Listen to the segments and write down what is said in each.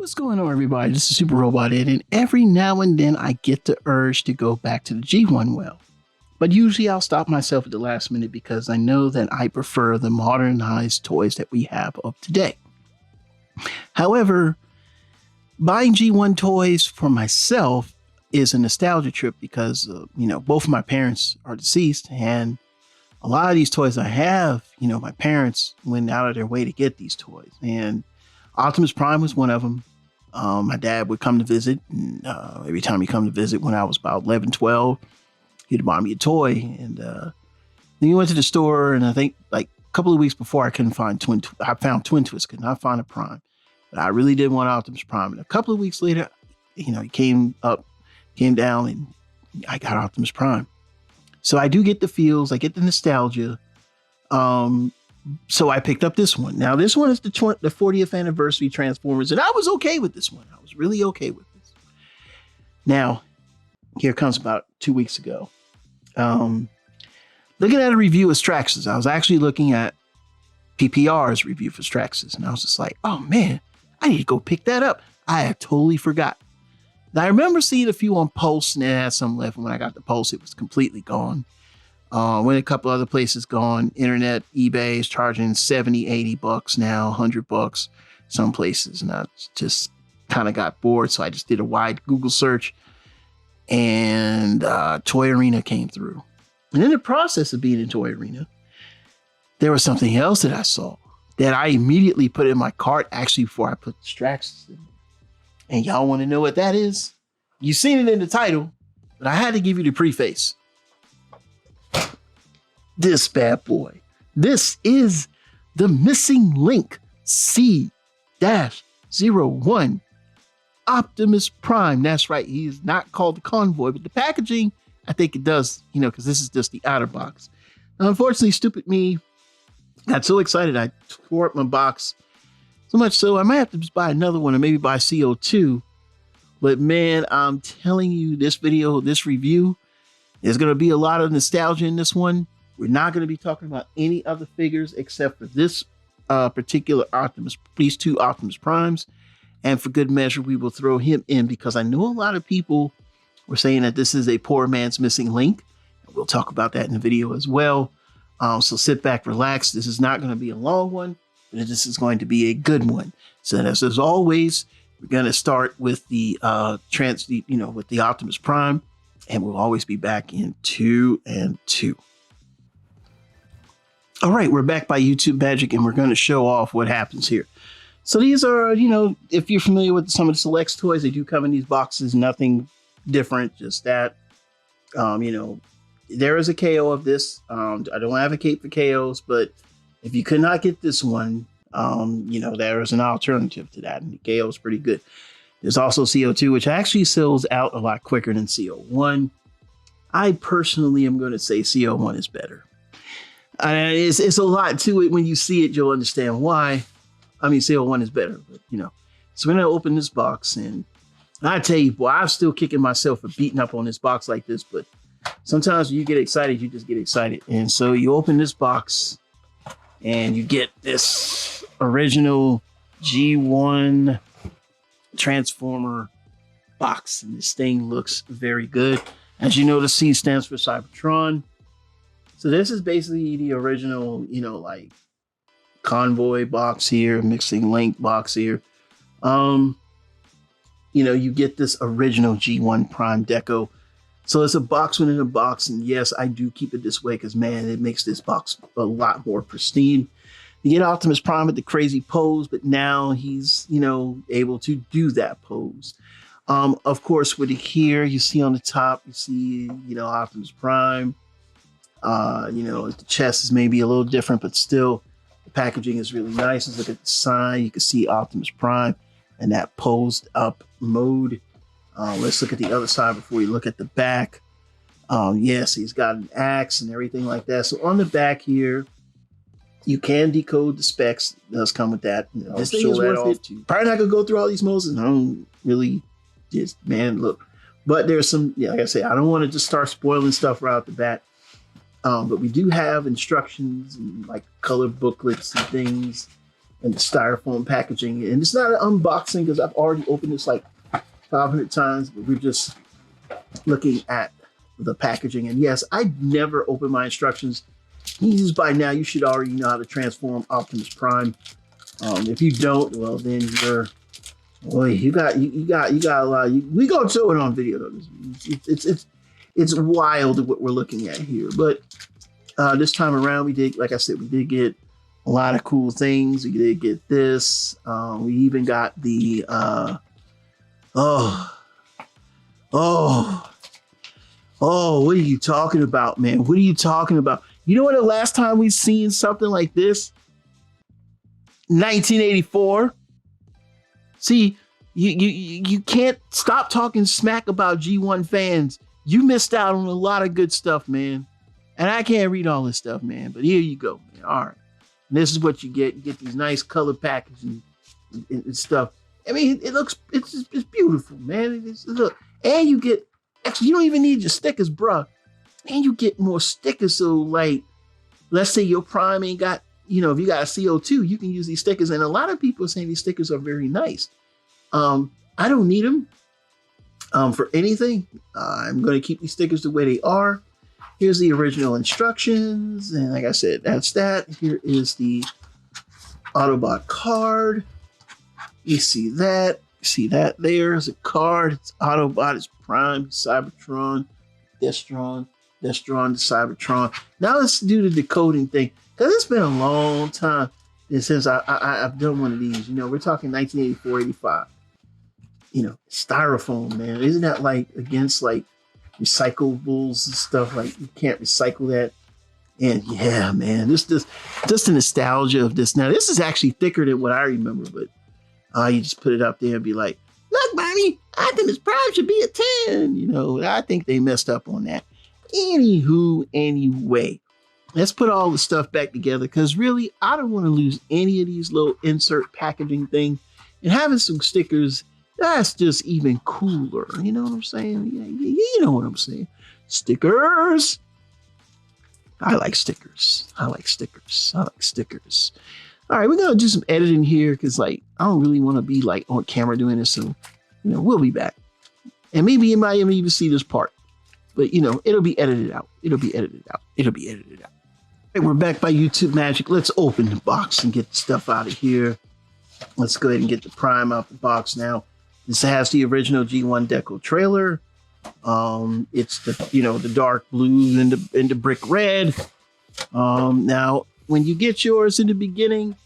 What's going on, everybody? This is Super Robot Ed, and every now and then I get the urge to go back to the G1 well. But usually I'll stop myself at the last minute because I know that I prefer the modernized toys that we have of today. However, buying G1 toys for myself is a nostalgia trip because, both of my parents are deceased, and a lot of these toys I have, my parents went out of their way to get these toys. And Optimus Prime was one of them. My dad would come to visit. And, every time he come to visit when I was about 11, 12, he'd buy me a toy. And then he went to the store, and I think like a couple of weeks before I couldn't find I found Twin Twist, could not find a Prime. But I really did want Optimus Prime. And a couple of weeks later, he came down, and I got Optimus Prime. So I do get the feels, I get the nostalgia. So I picked up this one. Now, this one is the 40th anniversary Transformers, and I was okay with this one. I was really okay with this. Now, here comes about 2 weeks ago. Looking at a review of Straxus, I was actually looking at PPR's review for Straxus, and I was just like, oh man, I need to go pick that up. I had totally forgot. Now, I remember seeing a few on Pulse, and it had some left. And when I got the Pulse, it was completely gone. Went a couple other places gone. Internet, eBay is charging 70, 80 bucks now, 100 bucks some places. And I just kind of got bored. So I just did a wide Google search, and Toy Arena came through. And in the process of being in Toy Arena, there was something else that I saw that I immediately put in my cart, actually before I put the Straxus in. And y'all want to know what that is? You've seen it in the title, but I had to give you the preface. This bad boy. This is the Missing Link C-01 Optimus Prime. That's right. He is not called the Convoy, but the packaging, I think it does, because this is just the outer box. Now, unfortunately, stupid me got so excited I tore up my box. So much so I might have to just buy another one, or maybe buy C-02. But man, I'm telling you, this review, there's going to be a lot of nostalgia in this one. We're not going to be talking about any other figures except for this particular Optimus, these two Optimus Primes. And for good measure, we will throw him in because I know a lot of people were saying that this is a poor man's Missing Link. We'll talk about that in the video as well. So sit back, relax. This is not going to be a long one, but this is going to be a good one. So as always, we're going to start with the with the Optimus Prime, and we'll always be back in 2 and 2. All right, we're back by YouTube Magic, and we're going to show off what happens here. So these are, if you're familiar with some of the Selects toys, they do come in these boxes. Nothing different, just that. There is a KO of this. I don't advocate for KOs, but if you could not get this one, there is an alternative to that, and the KO is pretty good. There's also CO2, which actually sells out a lot quicker than CO1. I personally am going to say CO1 is better. It's a lot to it. When you see it, you'll understand why. I mean, CO1 is better, but So we're going to open this box, and I tell you, boy, I'm still kicking myself for beating up on this box like this, but sometimes when you get excited, you just get excited. And so you open this box, and you get this original G1 Transformer box. And this thing looks very good. As you know, the C stands for Cybertron. So this is basically the original, like Convoy box here, Missing Link box here. You get this original G1 Prime deco. So it's a box within a box. And yes, I do keep it this way because, man, it makes this box a lot more pristine. You get Optimus Prime with the crazy pose, but now he's, able to do that pose. Of course, with it here, you see on the top, you see, Optimus Prime. The chest is maybe a little different, but still the packaging is really nice. Let's look at the sign. You can see Optimus Prime and that posed up mode. Let's look at the other side before we look at the back. Yes, he's got an axe and everything like that. So on the back here, you can decode the specs. It does come with that. This thing is worth it. Probably not gonna go through all these modes. I don't really just, man, look. But there's some, like I say, I don't want to just start spoiling stuff right off the bat. But we do have instructions and like color booklets and things and the styrofoam packaging. And it's not an unboxing because I've already opened this like 500 times, but we're just looking at the packaging. And yes, I never open my instructions. By now, you should already know how to transform Optimus Prime. If you don't, well, then you got a lot. We gonna show it on video though. It's wild what we're looking at here. But this time around, we did, like I said, we did get a lot of cool things. We did get this. We even got the what are you talking about, man? What are you talking about? You know what? The last time we seen something like this, 1984. See, you can't stop talking smack about G1 fans. You missed out on a lot of good stuff, man. And I can't read all this stuff, man. But here you go, man. All right. And this is what you get. You get these nice color packaging and stuff. I mean, it's beautiful, man. Look, and you get, actually, you don't even need your stickers, bruh. And you get more stickers. So, like, let's say your Prime ain't got, you know, if you got a CO2, you can use these stickers. And a lot of people are saying these stickers are very nice. I don't need them for anything. I'm going to keep these stickers the way they are. Here's the original instructions. And like I said, that's that. Here is the Autobot card. You see that. You see that there's a card. It's Autobot, it's Prime, Cybertron, Destron, to Cybertron. Now let's do the decoding thing. Because it's been a long time since I've done one of these. You know, we're talking 1984, 85. You know, styrofoam, man. Isn't that like against like recyclables and stuff? Like you can't recycle that. And yeah, man, just the nostalgia of this. Now, this is actually thicker than what I remember, but you just put it up there and be like, look, mommy, Optimus Prime should be a 10. You know, I think they messed up on that. Anywho, anyway, let's put all the stuff back together because really, I don't want to lose any of these little insert packaging things. And having some stickers, that's just even cooler. You know what I'm saying? Yeah, you know what I'm saying. Stickers. I like stickers. I like stickers. I like stickers. All right, we're going to do some editing here because, like, I don't really want to be, like, on camera doing this. So, you know, we'll be back. And maybe you might even see this part. But, you know, it'll be edited out. It'll be edited out. It'll be edited out. All right, we're back by YouTube Magic. Let's open the box and get the stuff out of here. Let's go ahead and get the Prime out the box now. This has the original G1 Deco trailer. It's the, you know, the dark blue and the brick red. Now, when you get yours in the beginning,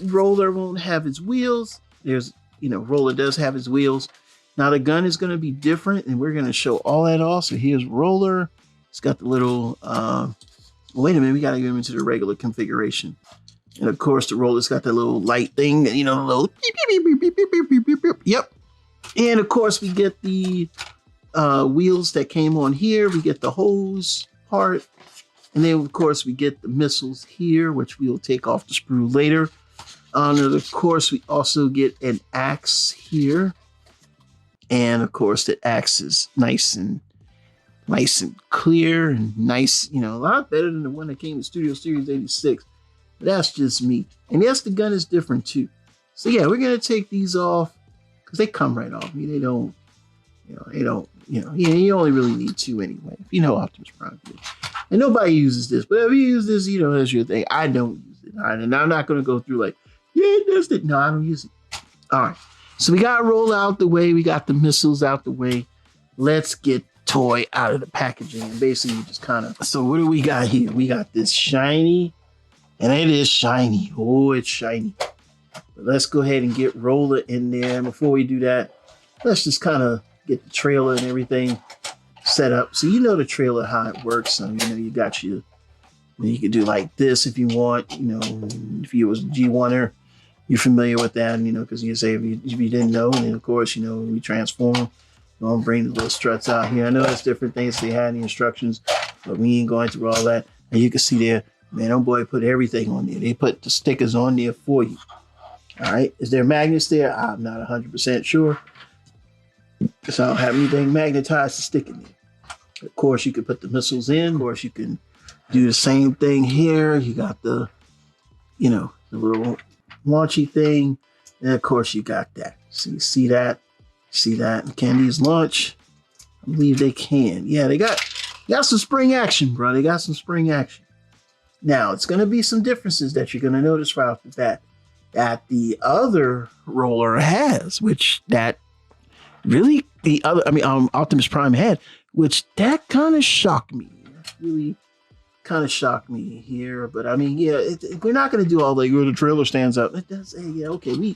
Roller won't have his wheels. There's, you know, Roller does have his wheels. Now the gun is going to be different, and we're going to show all that off. So here's Roller. It's got the little, wait a minute, we got to get him into the regular configuration. And of course, the Roller's got that little light thing, you know, the little beep, beep, beep, beep, beep, beep, beep, beep, beep. Yep. And of course, we get the wheels that came on here. We get the hose part. And then, of course, we get the missiles here, which we'll take off the sprue later. And of course, we also get an axe here. And of course, the axe is nice and clear and nice, you know, a lot better than the one that came in Studio Series 86. But that's just me. And yes, the gun is different too. So yeah, we're going to take these off because they come right off. I mean, you only really need two anyway. If you know Optimus Prime. And nobody uses this, but if you use this, you know, that's your thing. I don't use it. And I'm not going to go through like, yeah, that's it. No, I don't use it. All right. So we got to roll out the way. We got the missiles out the way. Let's get toy out of the packaging. And basically just kind of, so what do we got here? We got this shiny, and it is shiny. Oh, it's shiny. But let's go ahead and get Roller in there. And before we do that, let's just kind of get the trailer and everything set up. So you know the trailer, how it works. So, you know, you got you can do like this if you want, you know, if you was a G1er, you're familiar with that, you know, because you say if you didn't know, and then of course, you know, we transform them. We're gonna bring the little struts out here. I know there's different things they had in the instructions, but we ain't going through all that. And you can see there, man, oh boy, put everything on there. They put the stickers on there for you. All right, is there magnets there? I'm not 100% sure, because I don't have anything magnetized to stick in there. Of course, you could put the missiles in. Of course, you can do the same thing here. You got the, you know, the little launchy thing. And of course, you got that. So you see that? See that? And can these launch? I believe they can. Yeah, they got some spring action, bro. They got some spring action. Now, it's going to be some differences that you're going to notice right off the bat that the other roller has, which that really Optimus Prime had, which that kind of shocked me. Really kind of shocked me here. But I mean, yeah, we're not going to do all the trailer stands up. It does, yeah, okay, we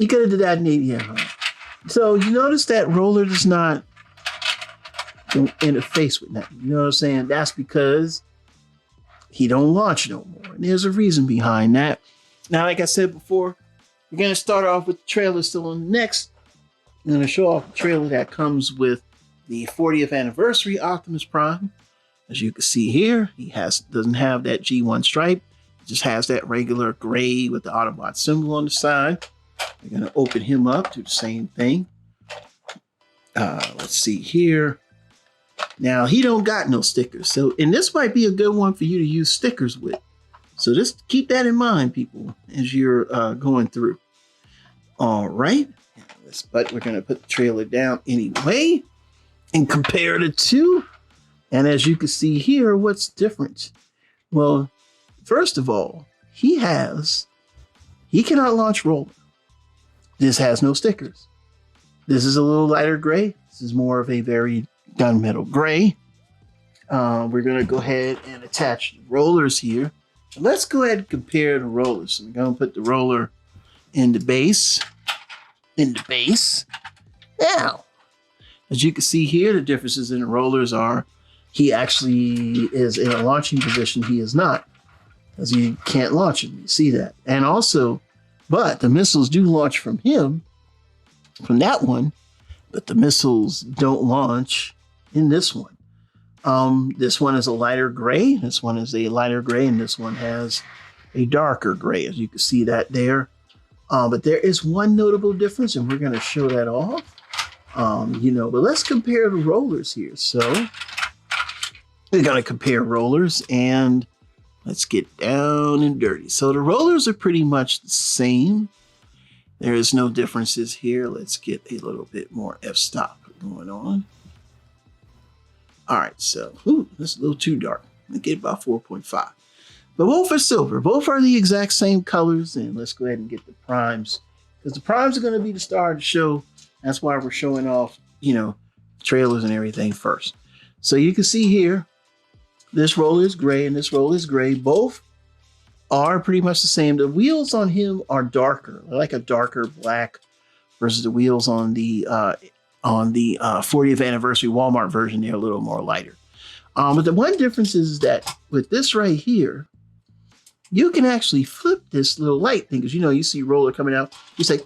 could have did that in 8, yeah. So you notice that roller does not interface with nothing. You know what I'm saying? That's because he don't launch no more. And there's a reason behind that. Now, like I said before, we're going to start off with the trailer. So on the next, I'm going to show off the trailer that comes with the 40th anniversary Optimus Prime. As you can see here, he doesn't have that G1 stripe. He just has that regular gray with the Autobot symbol on the side. We're going to open him up, do the same thing. Let's see here. Now, he don't got no stickers. So, and this might be a good one for you to use stickers with. So just keep that in mind, people, as you're going through. All right. But we're going to put the trailer down anyway and compare the two. And as you can see here, what's different? Well, first of all, he cannot launch roller. This has no stickers. This is a little lighter gray. This is more of a very gunmetal gray. We're going to go ahead and attach the rollers here. And let's go ahead and compare the rollers. So we're going to put the roller in the base. Now, as you can see here, the differences in the rollers are he actually is in a launching position. He is not, because you can't launch him. You see that. And also, but the missiles do launch from him, from that one, but the missiles don't launch in this one. This one is a lighter gray. This one is a lighter gray, and this one has a darker gray, as you can see that there. But there is one notable difference, and we're going to show that off. But let's compare the rollers here. So we're going to compare rollers, and let's get down and dirty. So the rollers are pretty much the same. There is no differences here. Let's get a little bit more f-stop going on. All right, so that's a little too dark. Let's get about 4.5. But both are silver. Both are the exact same colors. And let's go ahead and get the primes, because the primes are going to be the star of the show. That's why we're showing off, trailers and everything first. So you can see here, this roller is gray and this roller is gray. Both are pretty much the same. The wheels on him are darker, like a darker black, versus the wheels on the 40th anniversary Walmart version. They're a little more lighter. But the one difference is that with this right here, you can actually flip this little light thing, because you see roller coming out. He's like,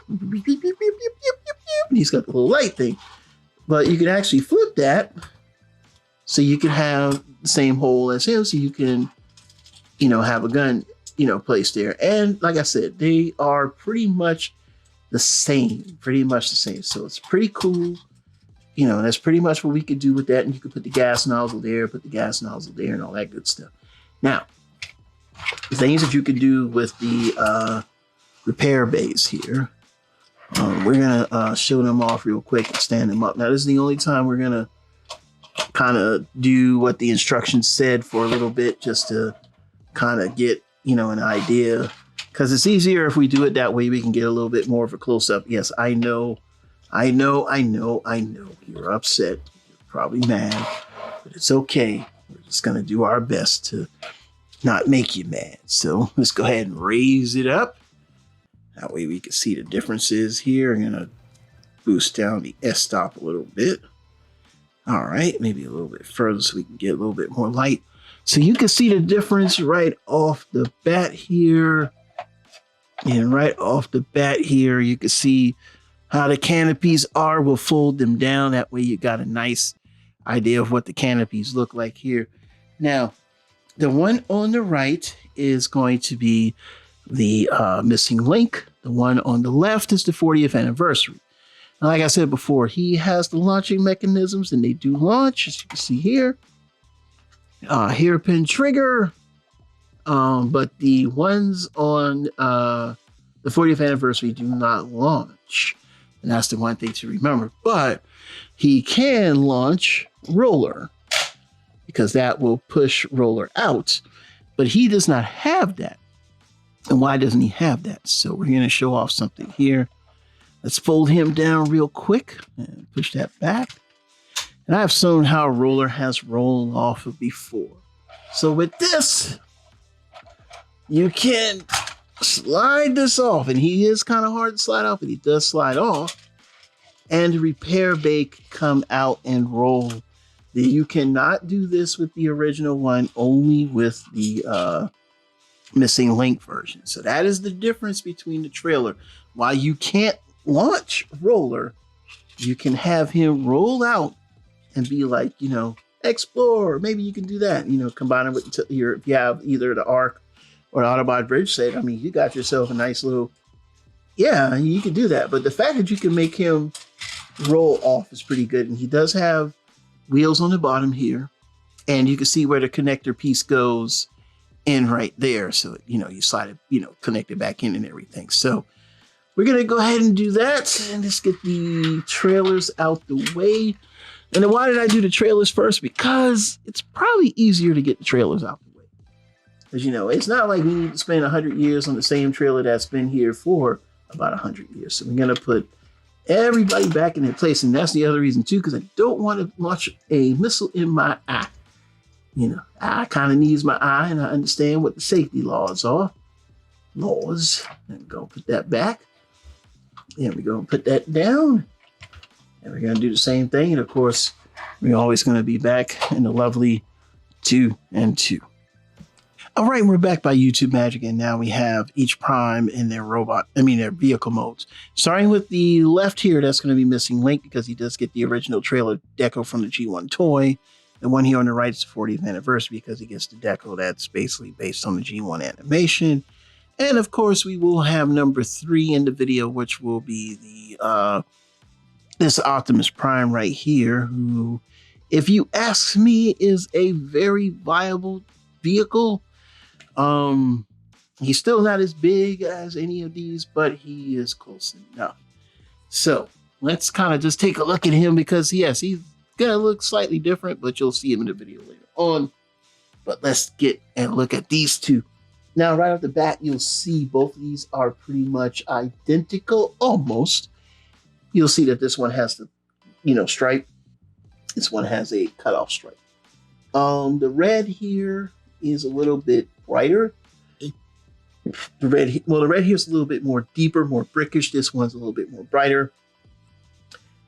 and he's got the little light thing. But you can actually flip that, so you can have the same hole as him, so you can, have a gun, placed there. And like I said, they are pretty much the same, So it's pretty cool. That's pretty much what we could do with that. And you could put the gas nozzle there, and all that good stuff. Now, the things that you can do with the repair bays here, we're going to show them off real quick and stand them up. Now, this is the only time we're going to kind of do what the instructions said for a little bit, just to kind of get, an idea. Because it's easier if we do it that way, we can get a little bit more of a close-up. Yes, I know. You're upset. You're probably mad. But it's okay. We're just going to do our best to not make you mad. So let's go ahead and raise it up. That way we can see the differences here. I'm going to boost down the S-stop a little bit. All right, maybe a little bit further so we can get a little bit more light. So you can see the difference right off the bat here. And right off the bat here, you can see how the canopies are. We'll fold them down. That way you got a nice idea of what the canopies look like here. Now, the one on the right is going to be the missing link. The one on the left is the 40th anniversary. And like I said before, he has the launching mechanisms, and they do launch, as you can see here. Hairpin trigger. But the ones on the 40th anniversary do not launch. And that's the one thing to remember. But he can launch Roller because that will push Roller out. But he does not have that. And why doesn't he have that? So we're going to show off something here. Let's fold him down real quick and push that back. And I've shown how Roller has rolled off before. So with this, you can slide this off. And he is kind of hard to slide off, but he does slide off. And the repair bay can come out and roll. You cannot do this with the original one, only with the missing link version. So that is the difference between the trailer. While you can't launch Roller, you can have him roll out and be like, you know, explore. Maybe you can do that, you know, combine it with your, if you have either the Arc or the Autobot bridge set. I mean, you got yourself a nice little, yeah, you can do that. But the fact that you can make him roll off is pretty good. And he does have wheels on the bottom here. And you can see where the connector piece goes in right there. So, you know, you slide it, you know, connect it back in and everything. So we're going to go ahead and do that. And let's get the trailers out the way. And then why did I do the trailers first? Because it's probably easier to get the trailers out the way. Because, you know, it's not like we need to spend 100 years on the same trailer that's been here for about 100 years. So we're going to put everybody back in their place. And that's the other reason, too, because I don't want to launch a missile in my eye. You know, I kind of needs my eye, and I understand what the safety laws are. Laws. And go put that back. And we're going to put that down. And we're going to do the same thing. And of course, we're always going to be back in the lovely 2 and 2. All right, we're back by YouTube Magic. And now we have each prime in their their vehicle modes. Starting with the left here, that's going to be missing Link because he does get the original trailer deco from the G1 toy. The one here on the right is the 40th anniversary because he gets the deco that's basically based on the G1 animation. And of course, we will have number 3 in the video, which will be the this Optimus Prime right here, who, if you ask me, is a very viable vehicle. He's still not as big as any of these, but he is close enough. So let's kind of just take a look at him because, yes, he's gonna look slightly different, but you'll see him in the video later on. But let's get and look at these two. Now, right off the bat, you'll see both of these are pretty much identical, almost. You'll see that this one has the, you know, stripe. This one has a cutoff stripe. The red here is a little bit brighter. The red here is a little bit more deeper, more brickish. This one's a little bit more brighter.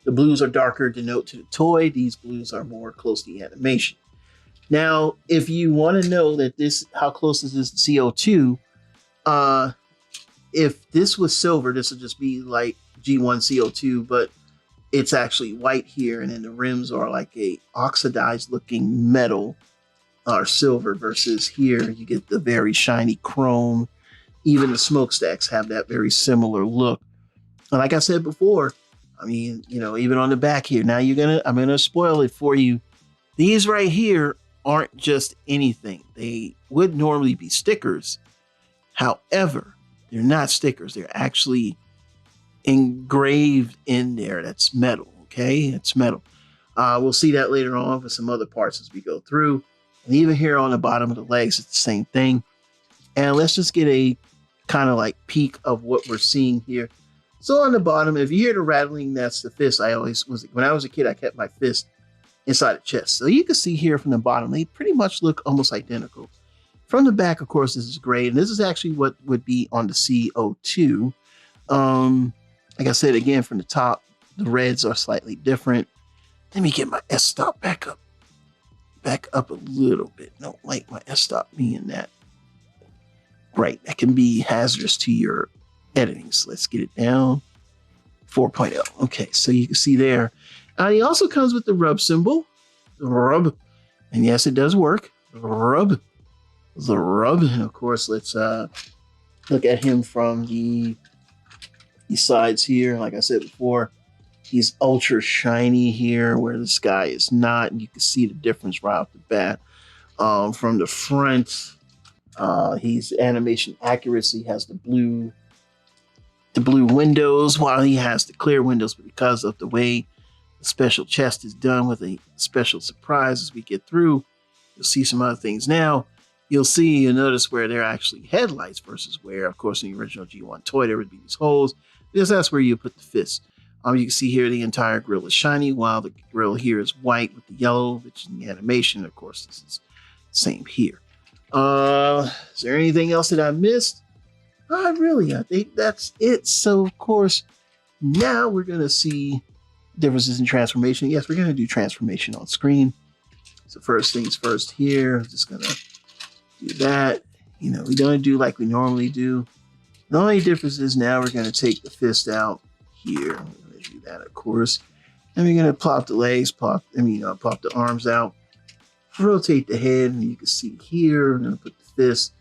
The blues are darker, denote to the toy. These blues are more close to the animation. Now, if you want to know that how close is this to CO2, if this was silver, this would just be like G1 CO2, but it's actually white here, and then the rims are like a oxidized looking metal or silver, versus here you get the very shiny chrome. Even the smokestacks have that very similar look. And like I said before, I mean, you know, even on the back here, now I'm gonna spoil it for you. These right here aren't just anything. They would normally be stickers. However, they're not stickers. They're actually engraved in there. That's metal, okay? It's metal. We'll see that later on with some other parts as we go through. And even here on the bottom of the legs, it's the same thing. And let's just get a kind of like peek of what we're seeing here. So on the bottom, if you hear the rattling, that's the fist. When I was a kid, I kept my fist inside the chest. So you can see here from the bottom, they pretty much look almost identical. From the back, of course, this is gray. And this is actually what would be on the C-02. Like I said, again, from the top, the reds are slightly different. Let me get my S-stop back up. Back up a little bit. Don't like my S-stop being that bright. That can be hazardous to your editing. So let's get it down. 4.0. Okay, so you can see there. He also comes with the rub symbol. The rub. And yes, it does work. The rub. The rub. And of course, let's look at him from the sides here. Like I said before, he's ultra shiny here where the sky is not. And you can see the difference right off the bat. From the front, He's animation accuracy has the blue windows while he has the clear windows, but because of the way the special chest is done with a special surprise as we get through, you'll see some other things. Now, you'll notice where they're actually headlights versus where, of course, in the original G1 toy, there would be these holes, because that's where you put the fist. You can see here the entire grill is shiny, while the grill here is white with the yellow, which is in the animation. Of course, this is the same here. Is there anything else that I missed? Not really. I think that's it. So, of course, now we're going to see differences in transformation. Yes, we're going to do transformation on screen. So first things first here, I'm just going to do that. You know, we don't do like we normally do. The only difference is now we're going to take the fist out here. We're going to do that, of course. And we're going to plop the legs, plop the arms out. Rotate the head, and you can see here, I'm going to put the fist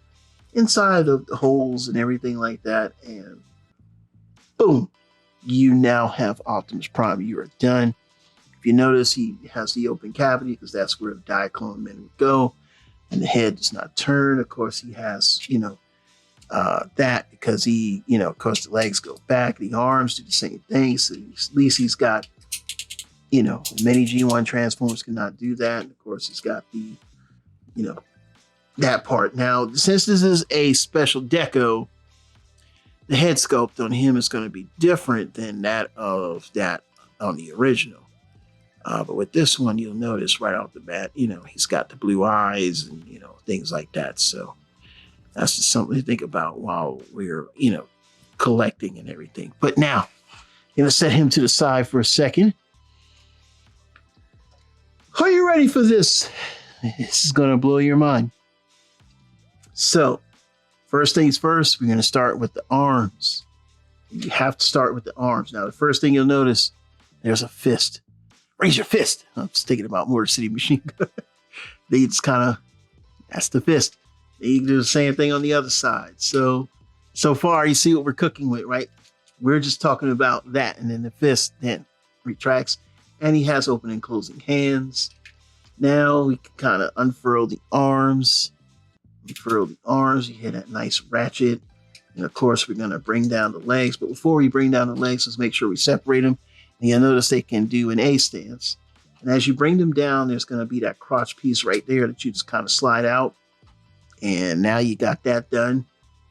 inside of the holes and everything like that, and boom, you now have Optimus Prime. You are done. If you notice, he has the open cavity because that's where the Diaclone men would go, and the head does not turn. Of course, he has, that because he, of course, the legs go back, the arms do the same thing, so at least he's got, many G1 Transformers cannot do that. And of course, he's got the, that part. Now, since this is a special deco, the head sculpt on him is going to be different than that of that on the original. But with this one, you'll notice right off the bat, he's got the blue eyes and, things like that. So that's just something to think about while we're, collecting and everything. But now, I'm going to set him to the side for a second. Are you ready for this? This is going to blow your mind. So, first things first, we're going to start with the arms. You have to start with the arms. Now, the first thing you'll notice, there's a fist. Raise your fist. I'm just thinking about Motor City Machine Gun. That's the fist. Then you can do the same thing on the other side. So far, you see what we're cooking with, right? We're just talking about that. And then the fist then retracts. And he has open and closing hands. Now we can kind of unfurl the arms. Unfurl the arms. You hear that nice ratchet. And of course, we're going to bring down the legs. But before we bring down the legs, let's make sure we separate them. And you'll notice they can do an A stance. And as you bring them down, there's going to be that crotch piece right there that you just kind of slide out. And now you got that done.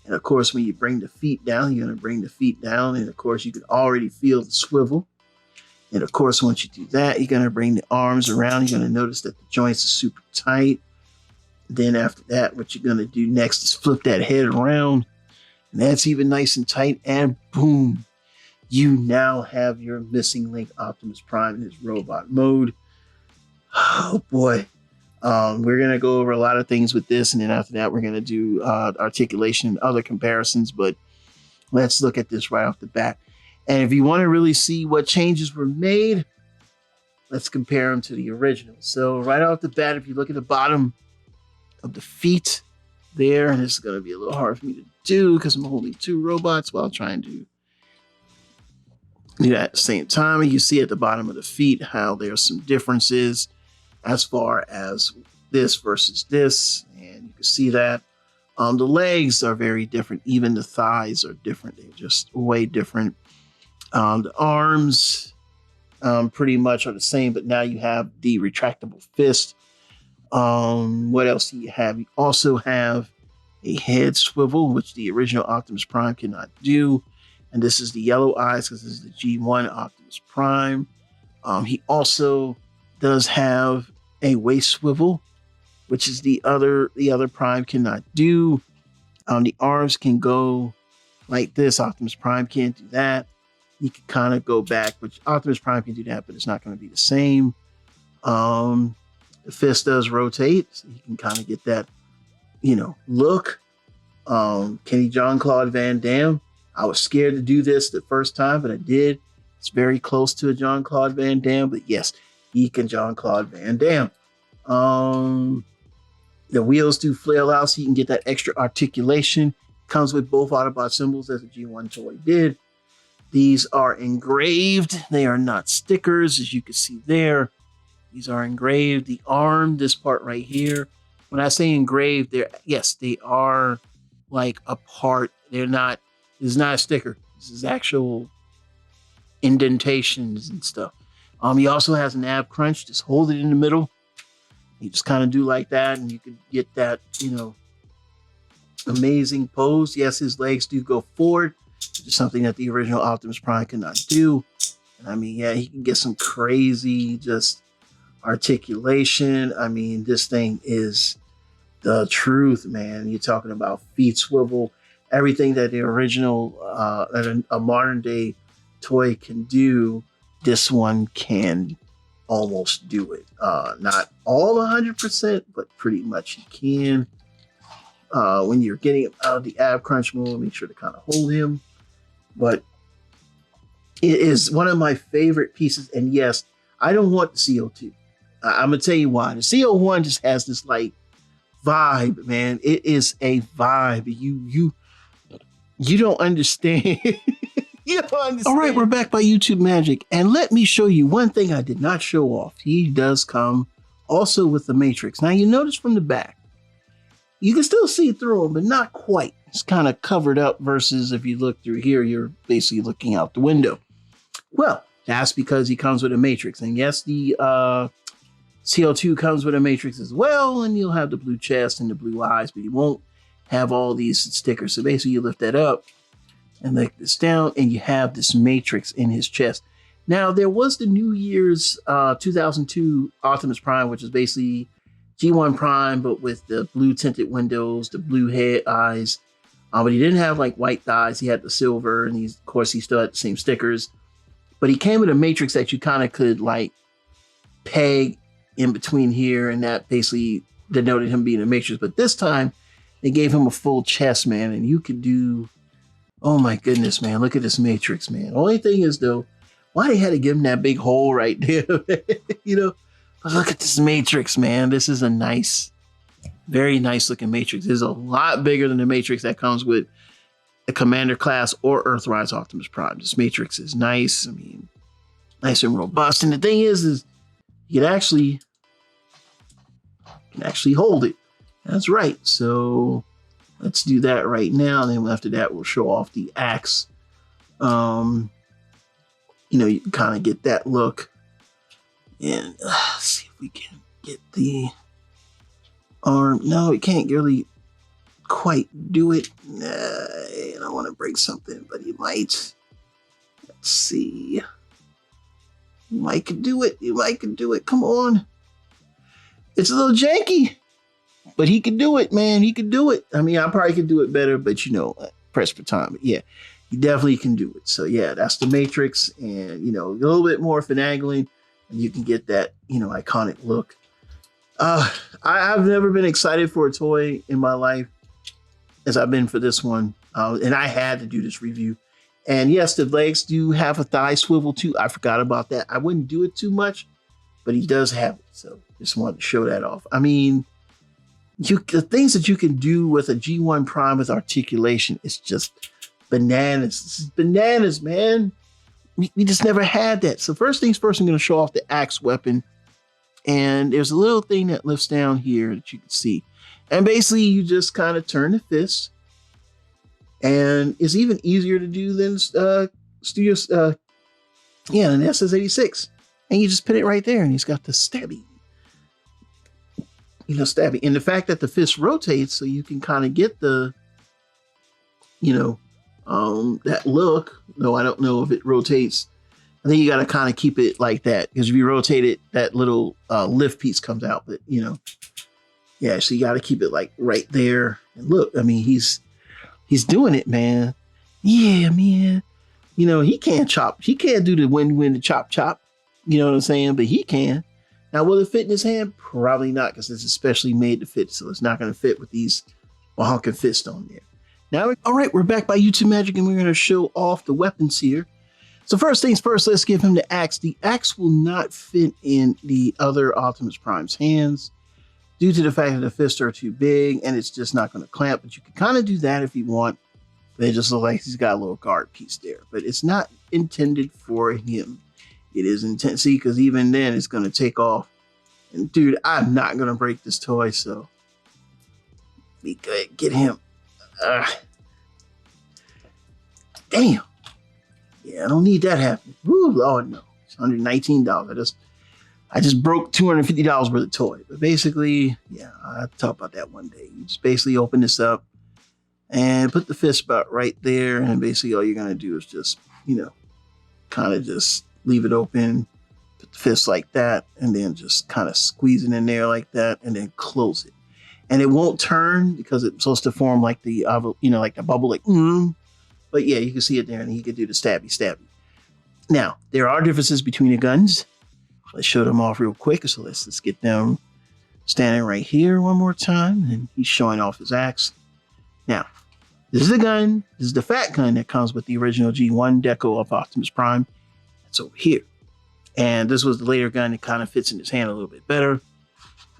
And of course, when you bring the feet down, you're going to bring the feet down. And of course, you can already feel the swivel. And of course, once you do that, you're going to bring the arms around. You're going to notice that the joints are super tight. Then after that, what you're going to do next is flip that head around. And that's even nice and tight. And boom, you now have your missing link Optimus Prime in his robot mode. Oh boy. We're going to go over a lot of things with this. And then after that, we're going to do articulation and other comparisons. But let's look at this right off the bat. And if you want to really see what changes were made, let's compare them to the original. So right off the bat, if you look at the bottom of the feet there, and this is going to be a little hard for me to do because I'm holding two robots while trying to do that at the same time. And you see at the bottom of the feet how there's some differences as far as this versus this. And you can see that the legs are very different. Even the thighs are different. They're just way different. The arms pretty much are the same, but now you have the retractable fist. What else do you have? You also have a head swivel, which the original Optimus Prime cannot do. And this is the yellow eyes because this is the G1 Optimus Prime. He also does have a waist swivel, which is the other Prime cannot do. The arms can go like this. Optimus Prime can't do that. You can kind of go back, which Optimus Prime can do that, but it's not going to be the same. The fist does rotate, so you can kind of get that, look. Kenny Jean-Claude Van Damme. I was scared to do this the first time, but I did. It's very close to a Jean-Claude Van Damme, but yes, he can Jean-Claude Van Damme. The wheels do flail out, so you can get that extra articulation. Comes with both Autobot symbols, as the G1 toy did. These are engraved. They are not stickers, as you can see there. These are engraved. The arm, this part right here, when I say engraved, yes, they are like a part. They're not. This is not a sticker. This is actual indentations and stuff. He also has an ab crunch. Just hold it in the middle. You just kind of do like that, and you can get that, amazing pose. Yes, his legs do go forward, which is something that the original Optimus Prime could not do. And I mean, yeah, he can get some crazy just articulation. I mean, this thing is the truth, man. You're talking about feet swivel, everything that the original, that a modern day toy can do, this one can almost do it. Not all 100%, but pretty much he can. When you're getting him out of the ab crunch mode, make sure to kind of hold him. But it is one of my favorite pieces. And yes, I don't want the C-02. I'm gonna tell you why. The C-01 just has this like vibe, man. It is a vibe. You don't understand. You don't understand. All right, we're back by YouTube Magic, and let me show you one thing I did not show off. He does come also with the Matrix. Now you notice from the back, you can still see through him, but not quite. It's kind of covered up versus if you look through here, you're basically looking out the window. Well, that's because he comes with a Matrix. And yes, the CO2 comes with a Matrix as well, and you'll have the blue chest and the blue eyes, but you won't have all these stickers. So basically you lift that up and lift this down, and you have this Matrix in his chest. Now, there was the New Year's 2002 Optimus Prime, which is basically G1 Prime, but with the blue tinted windows, the blue head eyes. But he didn't have like white thighs. He had the silver, and of course, he still had the same stickers. But he came with a Matrix that you kind of could like peg in between here, and that basically denoted him being a Matrix. But this time, they gave him a full chest, man, and you could do, oh my goodness, man, look at this Matrix, man. Only thing is, though, why they had to give him that big hole right there, But look at this Matrix, man. This is a nice, very nice looking Matrix. It's a lot bigger than the Matrix that comes with a Commander class or Earthrise Optimus Prime. This Matrix is nice. I mean, nice and robust. And the thing is you can actually hold it. That's right. So let's do that right now. And then after that, we'll show off the axe. You can kind of get that look. And let's see if we can get the arm. No, it can't really quite do it. I don't want to break something, but he might. Let's see. You might can do it. You might can do it. Come on. It's a little janky, but he can do it, man. He can do it. I mean, I probably could do it better, but press for time. But yeah, he definitely can do it. So yeah, that's the Matrix, and a little bit more finagling, and you can get that iconic look. I've never been excited for a toy in my life as I've been for this one, and I had to do this review. And yes, the legs do have a thigh swivel too. I forgot about that. I wouldn't do it too much, but he does have it. So just wanted to show that off. I mean, the things that you can do with a G1 Prime with articulation is just bananas. This is bananas, man. We just never had that. So first things first, I'm going to show off the axe weapon. And there's a little thing that lifts down here that you can see. And basically, you just kind of turn the fist. And it's even easier to do than an SS86. And you just put it right there, and he's got the stabby. Stabby. And the fact that the fist rotates, so you can kind of get the, that look. No, I don't know if it rotates. I think you got to kind of keep it like that, because if you rotate it, that little lift piece comes out. But, yeah, so you got to keep it like right there. And look, I mean, he's doing it, man. Yeah, man. He can't chop. He can't do the wind, chop. You know what I'm saying? But he can. Now, will it fit in his hand? Probably not, because it's especially made to fit. So it's not going to fit with these honking fists on there. Now, all right, we're back by YouTube Magic, and we're going to show off the weapons here. So first things first, let's give him the axe. The axe will not fit in the other Optimus Prime's hands due to the fact that the fists are too big, and it's just not going to clamp. But you can kind of do that if you want. They just look like he's got a little guard piece there, but it's not intended for him. It is intended, because even then it's going to take off. And dude, I'm not going to break this toy, so me go ahead and get him. Damn. Yeah, I don't need that happening. Woo, Lord, no. It's $119. I just broke $250 worth of toy. But basically, yeah, I'll have to talk about that one day. You just basically open this up and put the fist about right there. And basically all you're going to do is just, kind of just leave it open, put the fist like that, and then just kind of squeeze it in there like that, and then close it. And it won't turn because it's supposed to form like the, like the bubble, like, But yeah, you can see it there, and he could do the stabby. Now, there are differences between the guns. Let's show them off real quick. So let's get them standing right here one more time. And he's showing off his axe. Now, this is the gun. This is the fat gun that comes with the original G1 deco of Optimus Prime. That's over here. And this was the later gun that kind of fits in his hand a little bit better.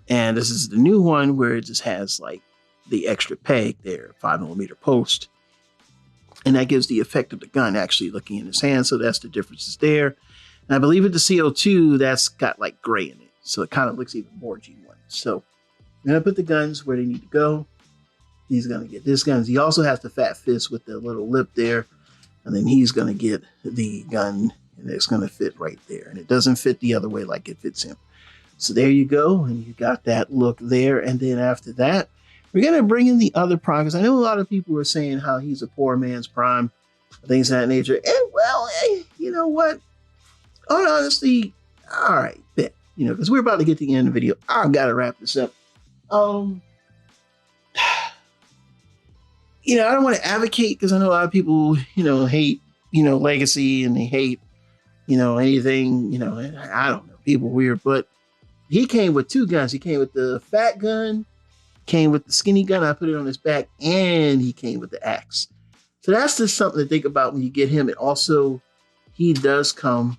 And this is the new one where it just has like the extra peg there, 5mm post. And that gives the effect of the gun actually looking in his hand. So that's the differences there. And I believe with the C-02, that's got like gray in it. So it kind of looks even more G1. So I'm going to put the guns where they need to go. He's going to get this gun. He also has the fat fist with the little lip there. And then he's going to get the gun, and it's going to fit right there. And it doesn't fit the other way like it fits him. So there you go. And you got that look there. And then after that, we're going to bring in the other Prime, because I know a lot of people were saying how he's a poor man's Prime, things of that nature. And well, you know what? Honestly, all right, bet. Because we're about to get to the end of the video. I've got to wrap this up. I don't want to advocate, because I know a lot of people, hate, Legacy, and they hate, anything, I don't know, people weird, but he came with two guns. He came with the fat gun, came with the skinny gun. I put it on his back, and he came with the axe. So that's just something to think about when you get him. And also, he does come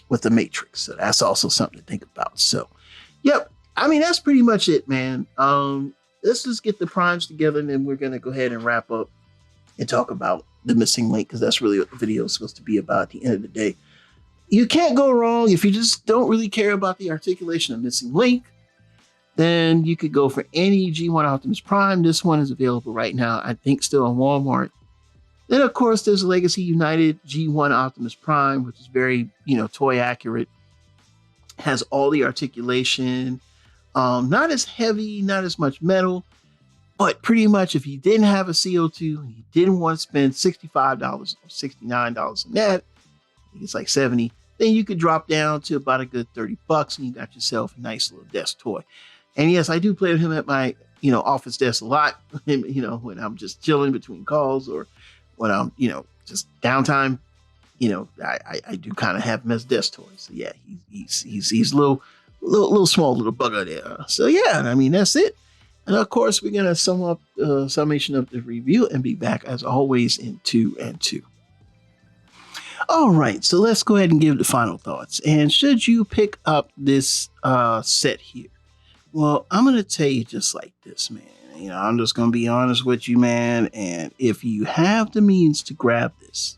with the Matrix. So that's also something to think about. So, yep. I mean, that's pretty much it, man. Let's just get the Primes together, and then we're going to go ahead and wrap up and talk about the missing link, because that's really what the video is supposed to be about at the end of the day. You can't go wrong if you just don't really care about the articulation of missing link. Then you could go for any G1 Optimus Prime. This one is available right now, I think, still on Walmart. Then, of course, there's Legacy United G1 Optimus Prime, which is very, toy accurate. Has all the articulation. Not as heavy, not as much metal, but pretty much if you didn't have a CO2 and you didn't want to spend $65 or $69 on that, I think it's like $70, then you could drop down to about a good $30 and you got yourself a nice little desk toy. And yes, I do play with him at my, office desk a lot, when I'm just chilling between calls, or when I'm, just downtime, I do kind of have him as desk toy. So yeah, he's a little small little bugger there. So yeah, I mean, that's it. And of course, we're going to sum up summation of the review and be back as always in 2 and 2. All right, so let's go ahead and give the final thoughts. And should you pick up this set here? Well, I'm going to tell you just like this, man. I'm just going to be honest with you, man. And if you have the means to grab this,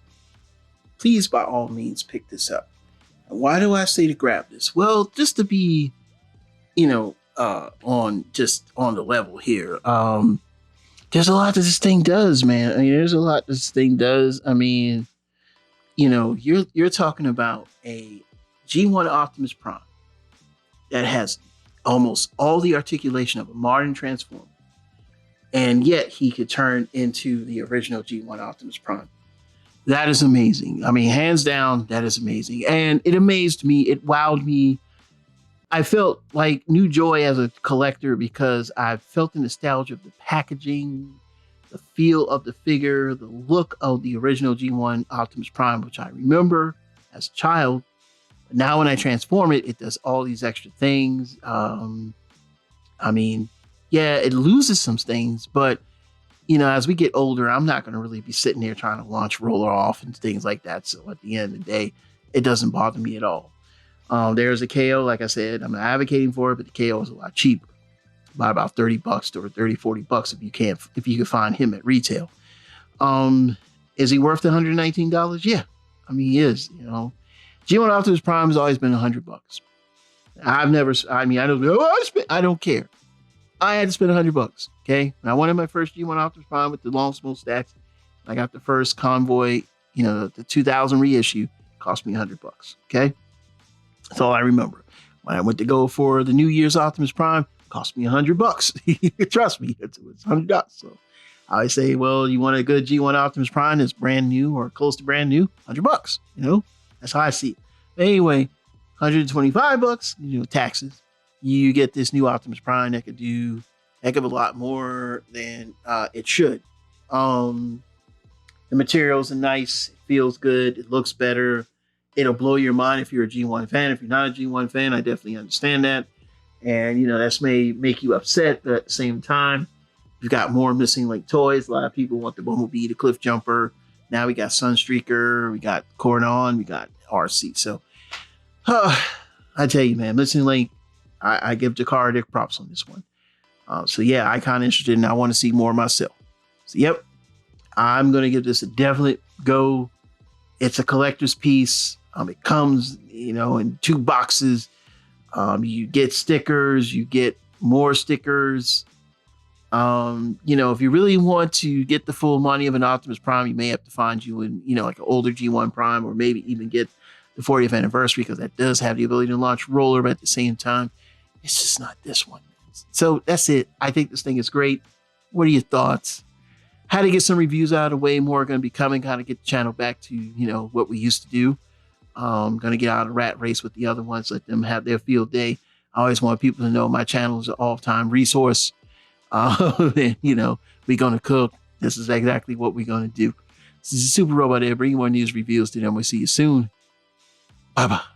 please, by all means, pick this up. And why do I say to grab this? Well, just to be, on the level here. There's a lot that this thing does, man. There's a lot this thing does. You're talking about a G1 Optimus Prime that has almost all the articulation of a modern Transformer, and yet he could turn into the original G1 Optimus Prime. That is amazing. Hands down, that is amazing. And it amazed me. It wowed me. I felt like new joy as a collector, because I felt the nostalgia of the packaging, the feel of the figure, the look of the original G1 Optimus Prime, which I remember as a child. But now when I transform it, it does all these extra things. Yeah, it loses some things, but as we get older, I'm not going to really be sitting there trying to launch roller off and things like that. So at the end of the day, it doesn't bother me at all. There's a KO, like I said, I'm not advocating for it, but the KO is a lot cheaper, by about $30 or $30-$40 if you can find him at retail. Is he worth the $119? Yeah, he is. G1 Optimus Prime has always been $100. I don't care. I had to spend $100. Okay. And I wanted my first G1 Optimus Prime with the long smokestacks. I got the first Convoy, the 2000 reissue. It cost me $100. Okay. That's all I remember. When I went to go for the New Year's Optimus Prime, it cost me $100. Trust me, it's $100. So I say, well, you want a good G1 Optimus Prime that's brand new or close to brand new, $100. That's how I see it. Anyway, $125, taxes. You get this new Optimus Prime that could do a heck of a lot more than it should. The materials are nice, it feels good, it looks better. It'll blow your mind if you're a G1 fan. If you're not a G1 fan, I definitely understand that. And, that's may make you upset, but at the same time, you've got more missing link toys. A lot of people want the Bumblebee, the Cliff Jumper. Now we got Sunstreaker, we got Cordon, we got RC. So, I tell you, man, missing link, I give Takara Dick props on this one. So, yeah, I kind of interested and I want to see more myself. So, yep, I'm going to give this a definite go. It's a collector's piece. It comes, in 2 boxes. You get stickers, you get more stickers. If you really want to get the full money of an Optimus Prime, you may have to find you in, like an older G1 Prime, or maybe even get the 40th anniversary, because that does have the ability to launch roller, but at the same time, it's just not this one. So that's it. I think this thing is great. What are your thoughts? How to get some reviews out of the way. More are going to be coming, kind of get the channel back to, what we used to do. Going to get out of the rat race with the other ones, let them have their field day. I always want people to know my channel is an all-time resource. And, we're going to cook. This is exactly what we're going to do. This is Super Robot there, bringing more news reviews to them. We'll see you soon. Bye-bye.